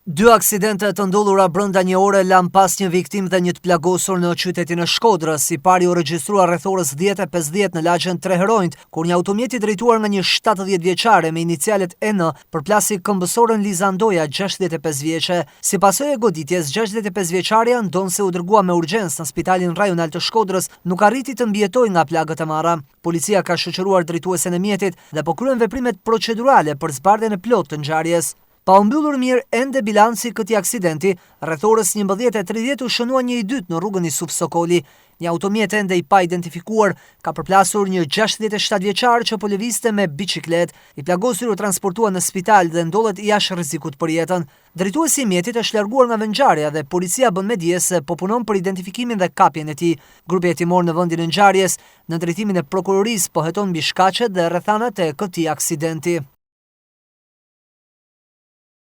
Dy aksidente të ndodhura brenda një ore lanë pas një viktim dhe një të plagosur në qytetin e Shkodrës. I pari u regjistrua rreth orës 10:50 në lagjen Tre Heronjt, kur një automjet i drejtuar nga një 70 vjeçare me inicialet EN përplasi këmbësoren Lizandoja, 65 vjeçe. Si pasojë e goditjes, 65 vjeçaria ndonse u dërgua me urgjencë në Spitalin Rajonal të Shkodrës, nuk arriti të mbijetojë nga plagët e marra. Policia ka shoqëruar drejtuesen e mjetit dhe po kryen veprimet procedurale për zbardhjen e plotë të ngjarjes. Pa u mbyllur mirë ende bilanci këtij aksidenti, rreth orës 11:30 u shënua një i dytë në rrugën Jusuf Sokoli. Një automjet ende i pa identifikuar ka përplasur një 67 vjeçar që po lëvizte me biçikletë. I plagosur u transportua në spital dhe ndodhet jashtë rrezikut për jetën. Drejtuesi i mjetit është larguar nga ngjarja dhe policia bën me dije se po punon për identifikimin dhe kapjen e tij. Grupi hetimor në vendin e ngjarjes, në drejtimin e prokurorisë, po heton mbi shkaqet dhe rrethanat e këtij aksidenti.